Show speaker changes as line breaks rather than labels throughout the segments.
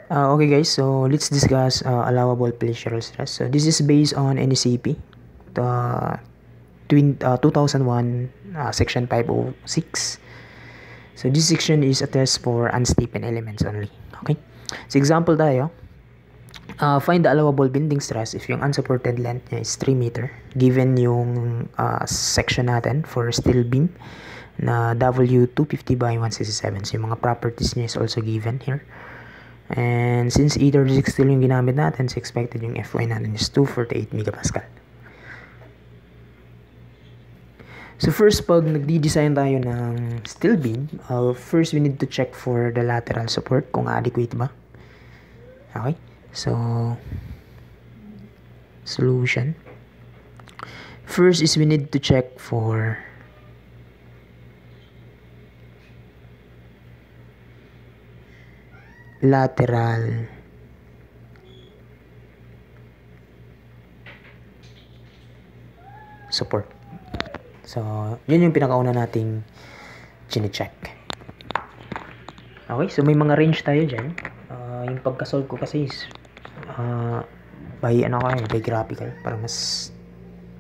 Okay guys, so let's discuss allowable pleasural stress. So this is based on NECP, the 2001 section 506. So this section is a test for unstable elements only. Okay, so example tayo, find the allowable bending stress if yung unsupported length niya is 3 meter given yung section natin for steel beam na W250 by 167. So yung mga properties niya is also given here. And since E36 steel yung ginamit natin, so expected yung Fy natin is 248 megapascal. So first, pag nagdi-design tayo ng steel beam, first we need to check for the lateral support kung adequate ba. Okay, so solution. First is we need to check for lateral support. So, yun yung pinakauna nating chine-check. Okay, so may mga range tayo dyan. Yung pagka-solve ko kasi is by graphical para mas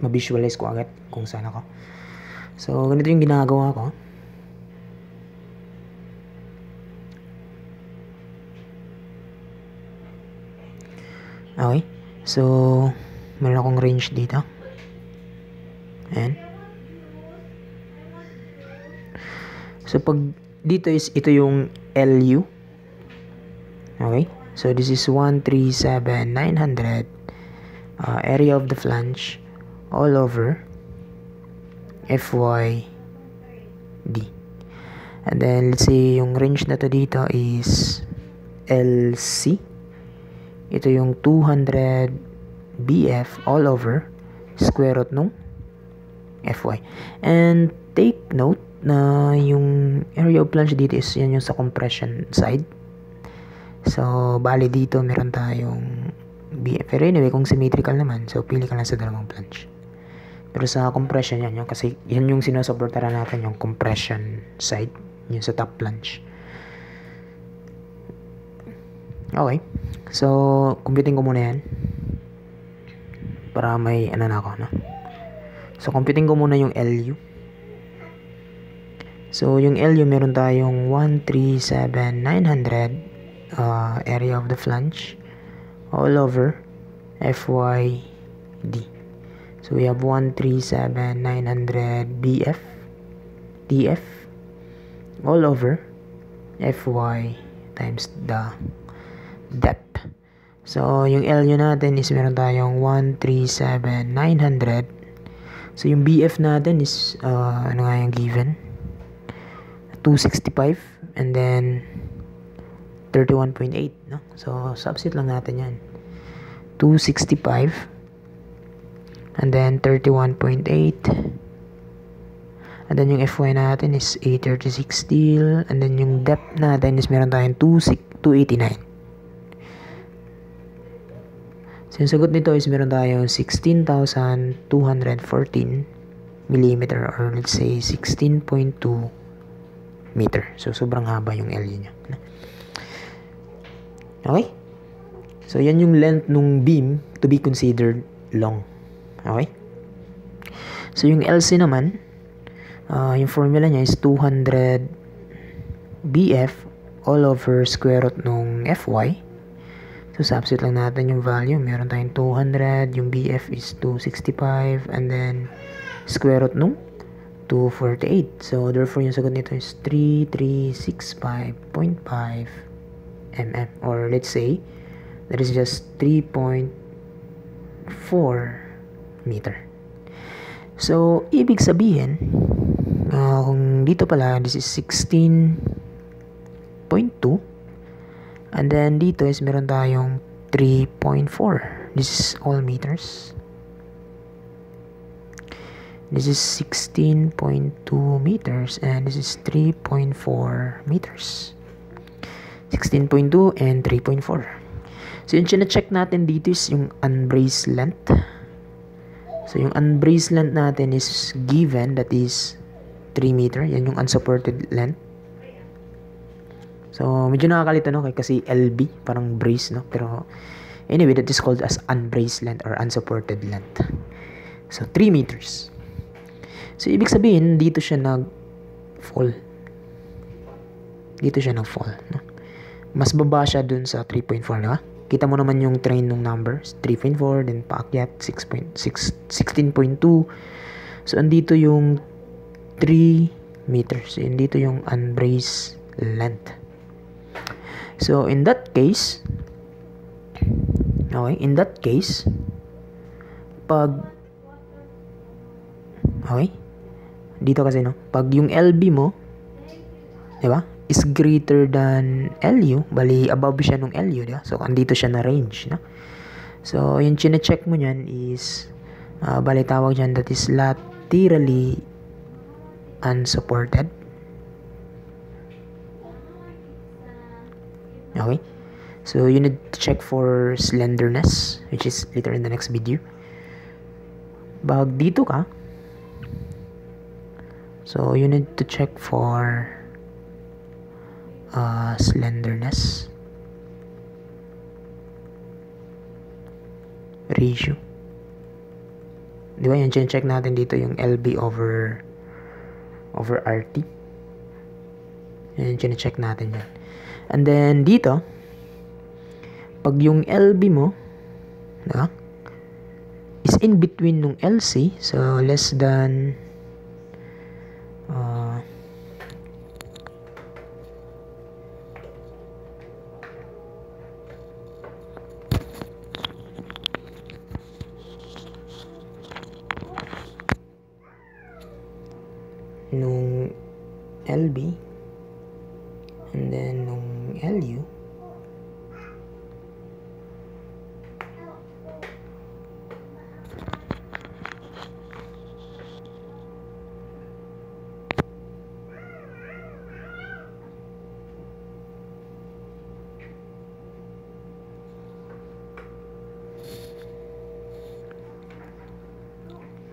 ma-visualize ko agad kung saan ako. So, ganito yung ginagawa ko. Okay, so meron akong range dito. Ayan. So pag dito is ito yung LU. Okay, so this is 137,900 area of the flange all over FYD. And then let's say yung range na to dito is LC. Ito yung 200 BF all over square root nung FY. And take note na yung area of flange dito is yan yung sa compression side. So, bali dito meron tayong BF. Pero anyway, kung symmetrical naman, so pili ka lang sa dalawang flange. Pero sa compression yan, kasi yan yung sinusuportaran natin, yung compression side, yung sa top flange. Okay, so computing ko muna yan para may ano na ako, no? So computing ko muna yung LU. So yung LU meron tayong 137,900 area of the flange all over FYD. So we have 137,900 BF TF all over FY times the depth. So, yung LU natin is meron tayong 137,900. So, yung BF natin is, ano nga yung given? 265 and then 31.8, no? So, substitute lang natin yan. 265 and then 31.8 and then yung FY natin is 836 steel and then yung depth natin is meron tayong 289. So, yung sagot nito is meron tayong 16,214 mm or let's say 16.2 meter. So, sobrang haba yung LU niya. Okay? So, yan yung length nung beam to be considered long. Okay? So, yung LC naman, yung formula niya is 200 BF all over square root nung FY. So, substitute lang natin yung value. Meron tayong 200. Yung BF is 265. And then, square root nung 248. So, therefore, yung sagot nito is 3365.5 mm. Or, let's say, that is just 3.4 meter. So, ibig sabihin, kung dito pala, this is 16.2. And then dito is meron tayong 3.4. This is all meters. This is 16.2 meters and this is 3.4 meters. 16.2 and 3.4. So yung chine-check natin dito is yung unbraced length. So yung unbraced length natin is given, that is 3 meter. Yan yung unsupported length. So, medyo nakakalito, no? Kasi LB, parang brace, no? Pero, anyway, that is called as unbraced length or unsupported length. So, 3 meters. So, ibig sabihin, dito siya nag-fall. Dito siya nag-fall, no? Mas baba siya dun sa 3.4, diba? Kita mo naman yung train ng numbers. 3.4, then paakyat, 16.2. So, andito yung 3 meters. So, andito yung unbraced length. So, in that case, okay, dito kasi, no, pag yung LB mo, diba, is greater than LU, bali, above siya nung LU, diba? So, andito siya na range, no? So, yung chine-check mo nyan is, bali, tawag dyan, that is laterally unsupported. Okay? So, you need to check for slenderness, which is later in the next video. Pag dito ka, so, you need to check for slenderness ratio. Di ba yung check natin dito yung LB over RT. Yan yung check natin yan. And then dito, pag yung LB mo, diba, is in between nung LC, so less than nung LB and then nung LU,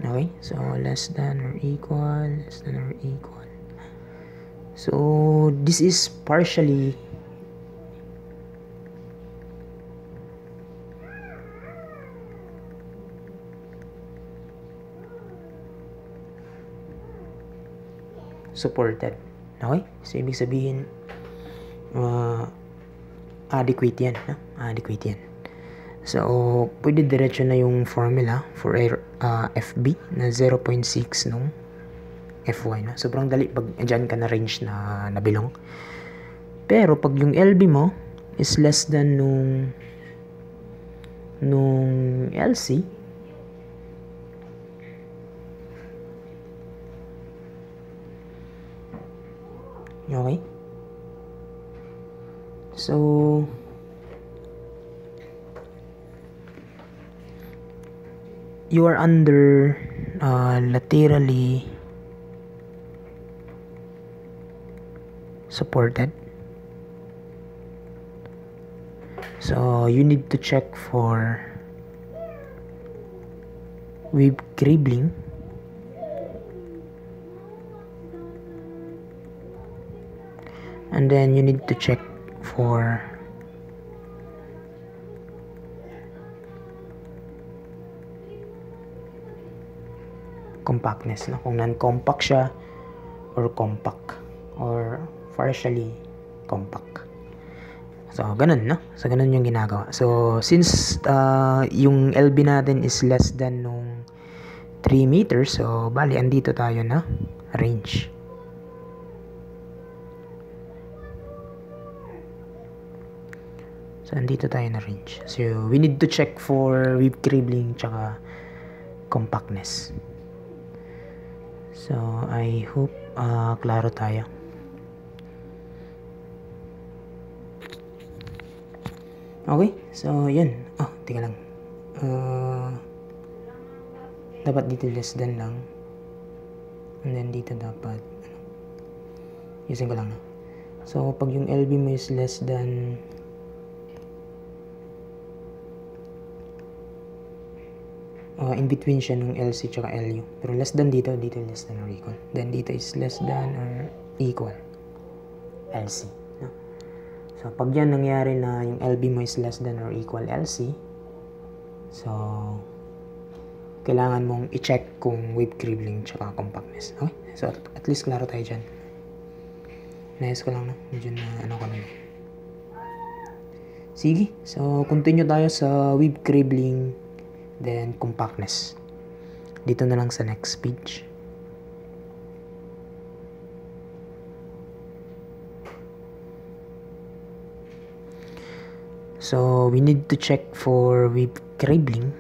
okay, so less than or equal. So this is partially supported. Okay? So ibig sabihin adequate yan, no? Adequate yan. So, pwede diretso na yung formula for FB na 0.6 nung FY, no? Sobrang dali pag dyan ka na range na nabilong. Pero pag yung LB mo is less than nung LC, okay? So, you are under laterally supported. So, you need to check for wave cribbling. And then you need to check for compactness, no? Kung non-compact siya or compact or partially compact. So, ganun, no? So, ganun yung ginagawa. So, since yung LB natin is less than nung 3 meters, so, bali, andito tayo na range. So, andito tayo na range. So, we need to check for wave cribbling tsaka compactness. So, I hope klaro tayo. Okay, so yun. Oh, tika lang. Dapat dito less than lang. And then dito dapat using ko lang na. So, pag yung LB mo is less than in between siya nung LC tsaka LU. Pero less than dito less than or equal. Then dito is less than or equal LC. No? So, pag yan nangyari na yung LB mo is less than or equal LC, so, kailangan mong i-check kung wave cribbling tsaka compactness. Okay? So, at least klaro tayo dyan. Nais ko lang na. Medyo na ano ko lang. Sige. So, continue tayo sa wave cribbling then compactness. Dito na lang sa next page. So, we need to check for wave cribbling.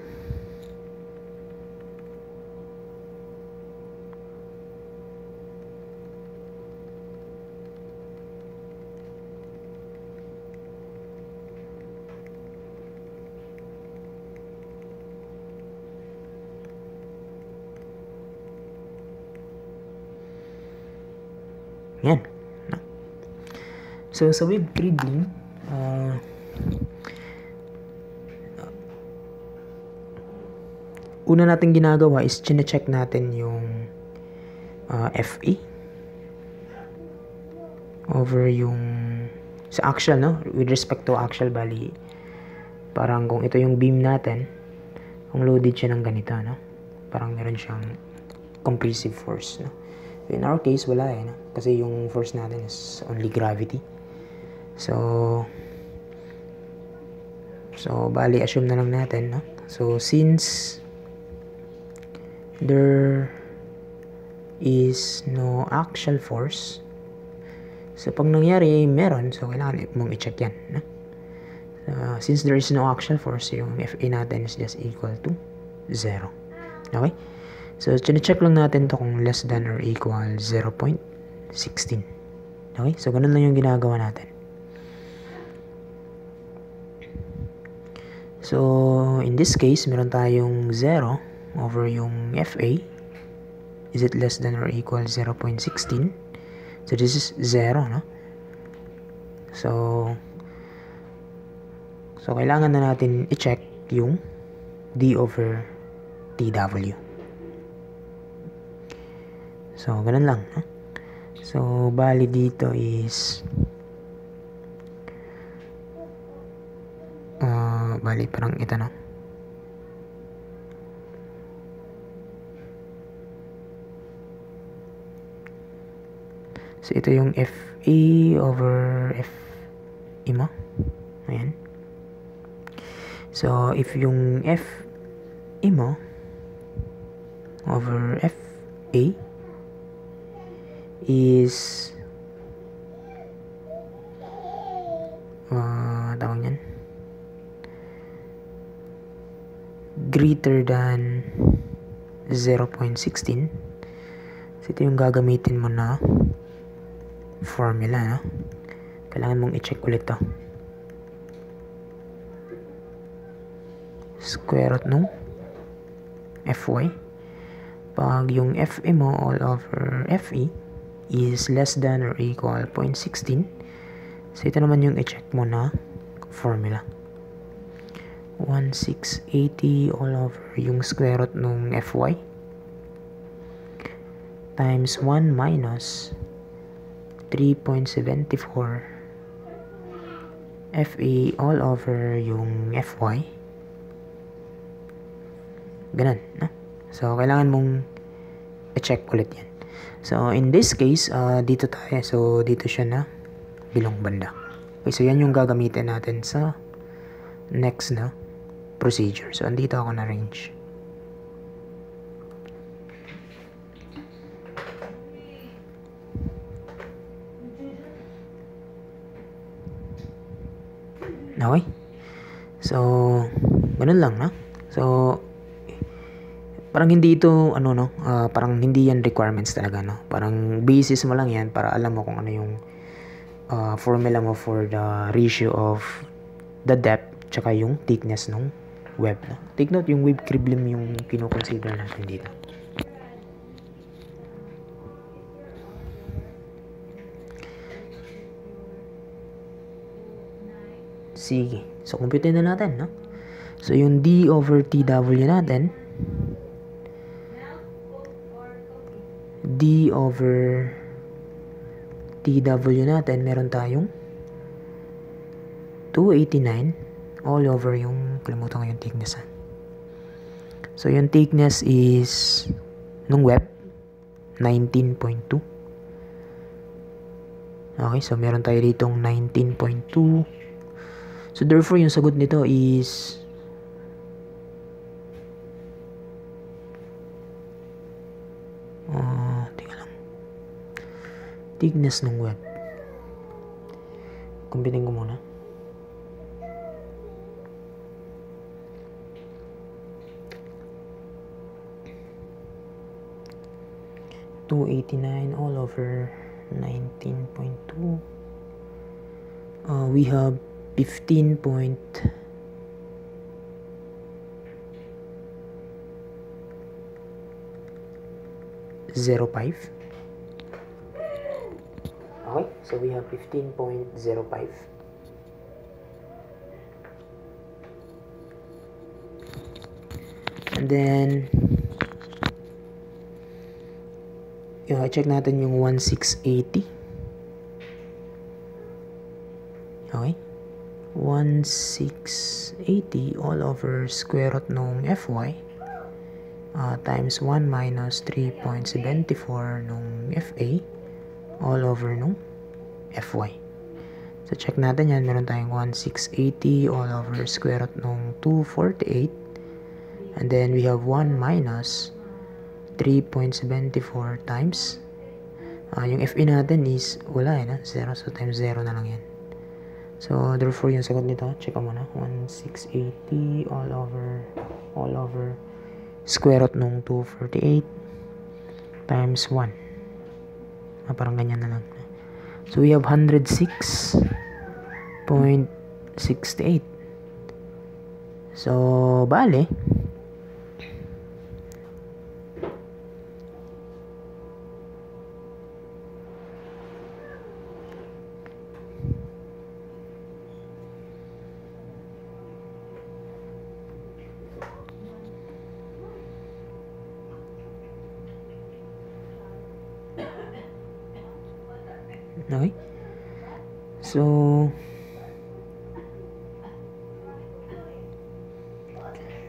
Yan. So, sa wave cribbling, una natin ginagawa is chine-check natin yung FE over yung sa axial, no? With respect to axial, bali parang kung ito yung beam natin, kung loaded siya ng ganito, no? Parang meron siyang compressive force, no? In our case, wala no? Kasi yung force natin is only gravity. So bali assume na lang natin, no? So since there is no axial force, so pag nangyari meron, so kailangan mong i-check yan, no? Since there is no axial force, yung FA natin is just equal to 0. Okay? So chine-check lang natin to kung less than or equal 0.16. Okay? So ganun lang yung ginagawa natin. So in this case, meron tayong 0 over yung FA. Is it less than or equal 0.16? So this is 0, no? So kailangan na natin i-check yung D over TW. So ganun lang, no? So bali dito is bali parang ito, no? So, ito yung FA over FE mo. Ayan. So, if yung FE mo over FA is tawag yan, greater than 0.16, so ito yung gagamitin mo na formula, no? Kailangan mong i-check ulit to. Square root nung Fy. Pag yung Fe mo all over Fe is less than or equal 0.16, so ito naman yung i-check mo na formula. 1680 all over yung square root nung Fy times 1 minus 3.74 FE all over yung Fy. Ganun, no? So, kailangan mong i-check ulit yan. So, in this case, dito tayo. So, dito siya na bilong banda. Okay, so yan yung gagamitin natin sa next na procedure. So, andito ako na range. Okay? So, ganun lang, no? So, parang hindi ito, parang hindi yan requirements talaga, no? Parang basis mo lang yan para alam mo kung ano yung formula mo for the ratio of the depth tsaka yung thickness ng web, no? Take note, yung wave cribbling yung kino-consider natin dito. Sige. So, compute na natin, no? So, yung D over TW natin, D over TW natin, meron tayong 289 all over yung, kalimutan ko yung thickness. So yung thickness is nung web 19.2. Okay, so meron tayo ditong 19.2. So therefore yung sagot nito is tingnan lang, thickness ng web. Kumpitin ko muna. $289 all over 19.2. We have 15.05. Okay, so we have 15.05. And then check natin yung 1680. Okay, 1680 all over square root nung Fy times 1 minus 3.74 nung Fa all over nung Fy. So check natin yan, meron tayong 1680 all over square root nung 248, and then we have 1 minus 3.74 times yung Fe natin is wala na 0, so times 0 na lang yan. So therefore yung sagot nito, check ko muna, 1680 all over square root nung 248 times 1, parang ganyan na lang. So we have 106.68. so bale okay, so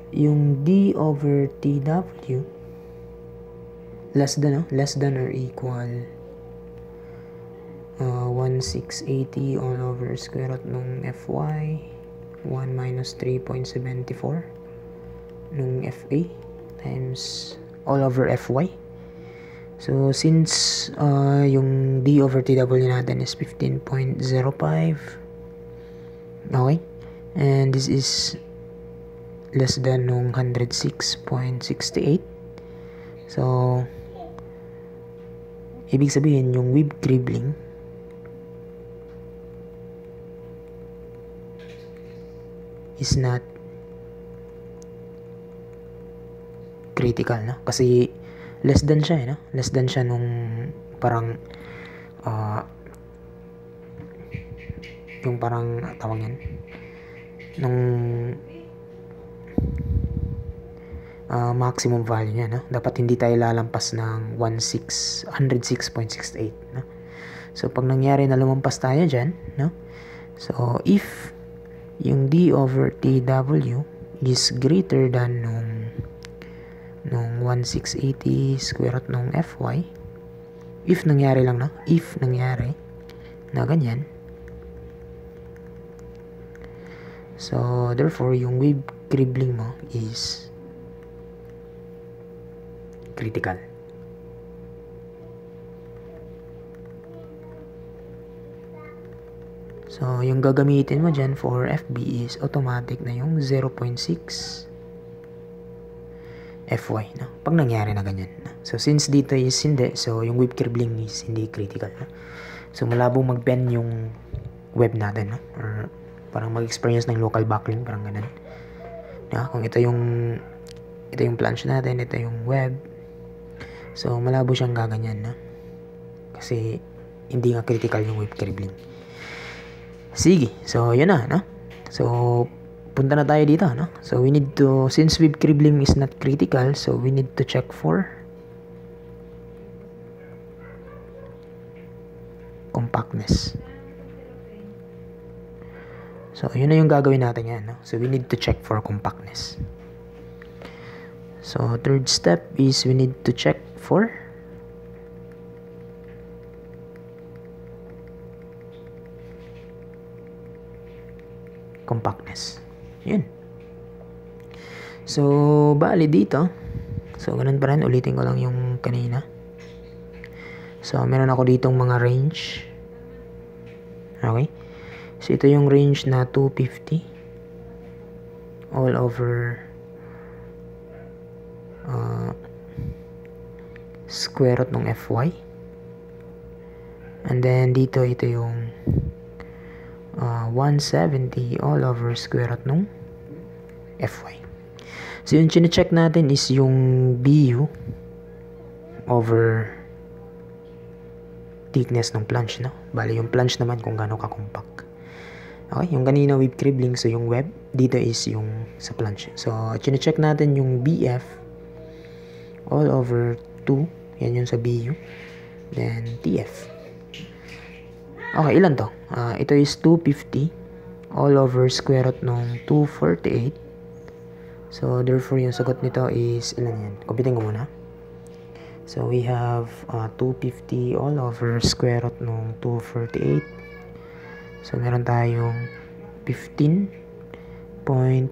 yung D over TW less than or equal 1680 all over square root nung Fy 1 minus 3.74 nung Fa times all over Fy. So since yung D over TW natin is 15.05, okay, and this is less than nung 106.68, so ibig sabihin yung web cribbling is not critical, no? Kasi less than siya, no? Less than siya nung parang yung parang tawag yan nung maximum value niya, no? Dapat hindi tayo lalampas ng 106.68, no? So pag nangyari na lumampas tayo dyan, no? So if yung D over TW is greater than nung 1680 square root nung Fy, if nangyari lang, no? If nangyari na ganyan, so therefore yung wave cribbling mo is critical. So yung gagamitin mo dyan for FB is automatic na yung 0.6 Fy, no? Pag nangyari na ganyan, no? So since dito is hindi, so yung web cribbling is hindi critical, no? So malabong mag-bend yung web natin, no? Or parang mag-experience ng local backlink, parang ganun, no? Kung ito yung planche natin, ito yung web, so malabo siyang gaganyan, no? Kasi hindi nga critical yung web cribbling. Sige, so yun na, no? So punta na tayo dito, no? So we need to, since web cribbling is not critical, so we need to check for compactness. So, yun na yung gagawin natin yan. No? So, we need to check for compactness. So, third step is we need to check for compactness. Yun. So, bali dito. So, ganun pa rin. Ulitin ko lang yung kanina. So, meron ako ditong mga range. Okay. So, ito yung range na 250 all over square root ng Fy. And then, dito, ito yung 170 all over square root ng Fy. So, yung chine-check natin is yung BU over thickness ng planche, no? Bali, yung planche naman kung gaano ka-compact. Okay, yung kanina web cribbling, so yung web, dito is yung sa planche. So, chine-check natin yung BF all over 2, yan yung sa BU. Then, TF. Okay, ilan to? Ito is 250 all over square root ng 248. So, therefore, yung sagot nito is, ilan yan? Kumpitin ko muna. So, we have 250 all over square root ng 248. So, meron tayong 15.875.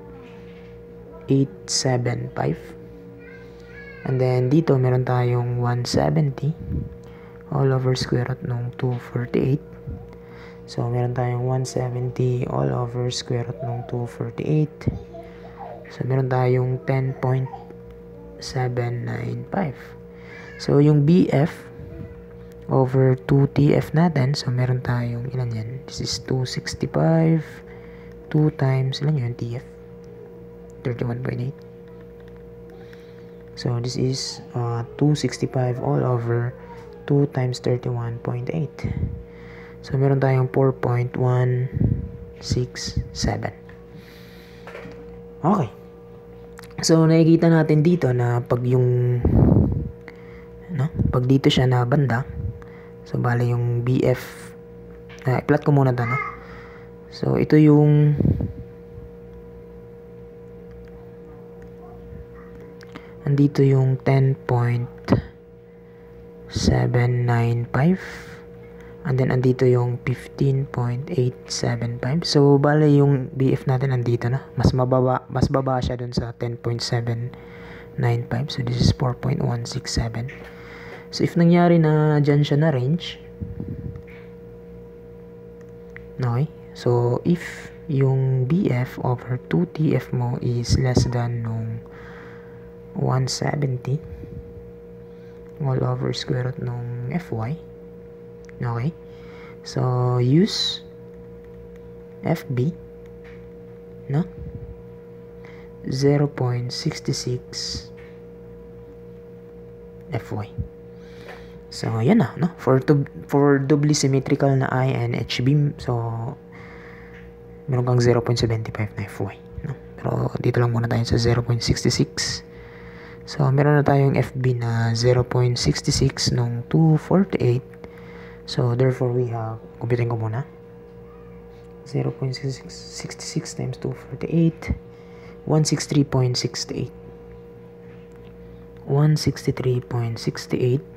And then, dito, meron tayong 170 all over square root ng 248. So, meron tayong 170 all over square root ng 248. So, meron tayong 10.795. So, yung BF over 2TF natin, so meron tayong, ilan yan? This is 265, 2 times, ilan yun? TF? 31.8. So, this is 265 all over 2 times 31.8. So, meron tayong 4.167. Okay. So, nakikita natin dito na pag yung, no? Pag dito siya na banda, so, bale yung BF, i-plot ko muna ito, no? So, ito yung, andito yung 10.795, and then andito yung 15.875. So, bale yung BF natin andito na. Mas baba siya dun sa 10.795. So, this is 4.167. So, if nangyari na dyan siya na range, okay, so, if yung BF over 2TF mo is less than nung 170 all over square root nung Fy, okay, so, use FB, no, 0.66 Fy. So, yan na, no? For doubly symmetrical na I and H beam, so, meron kang 0.75 na Fy, no? Pero, dito lang muna tayo sa 0.66. So, meron na tayong FB na 0.66 nung 248. So, therefore, we have, kumpitin ko muna, 0.66 times 248, 163.68. 163.68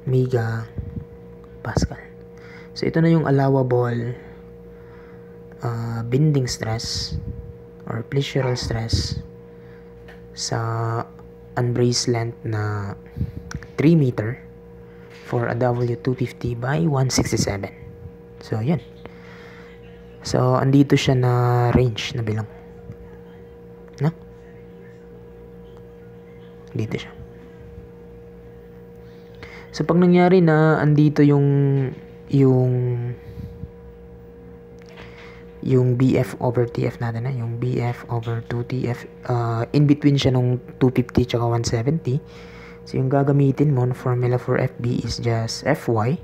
megapascal. So, ito na yung allowable bending stress or pleasural stress sa unbraced length na 3 meter for a W250 by 167. So, yan. So, andito siya na range na bilang. No? Dito siya. So, pag nangyari na andito yung BF over TF natin na, yung BF over 2TF, in between siya nung 250 tsaka 170. So, yung gagamitin mo na formula for FB is just Fy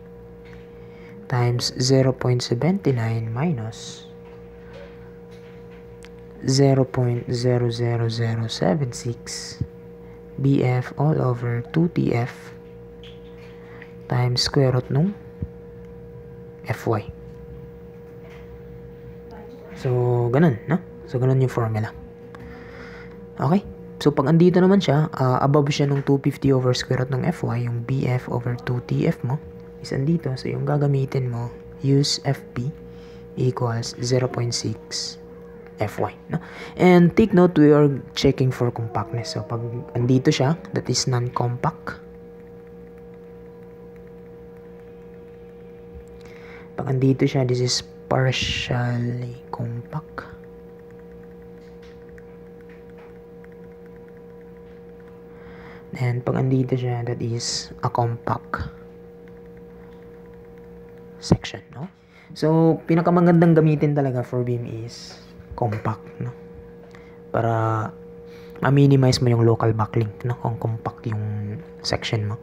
times 0.79 minus 0.00076 BF all over 2TF times square root nung Fy. So, ganun, no? So, ganun yung formula. Okay? So, pag andito naman siya, above siya ng 250 over square root ng Fy, yung Bf over 2Tf mo, is andito. So, yung gagamitin mo, use Fp equals 0.6 Fy. No? And take note, we are checking for compactness. So, pag andito siya, that is non-compact. Pag andito siya, this is partially compact. And pag andito siya, that is a compact section, no? So, pinakamagandang gamitin talaga for beam is compact, no? Para ma-minimize mo yung local backlink, no? Kung compact yung section mo.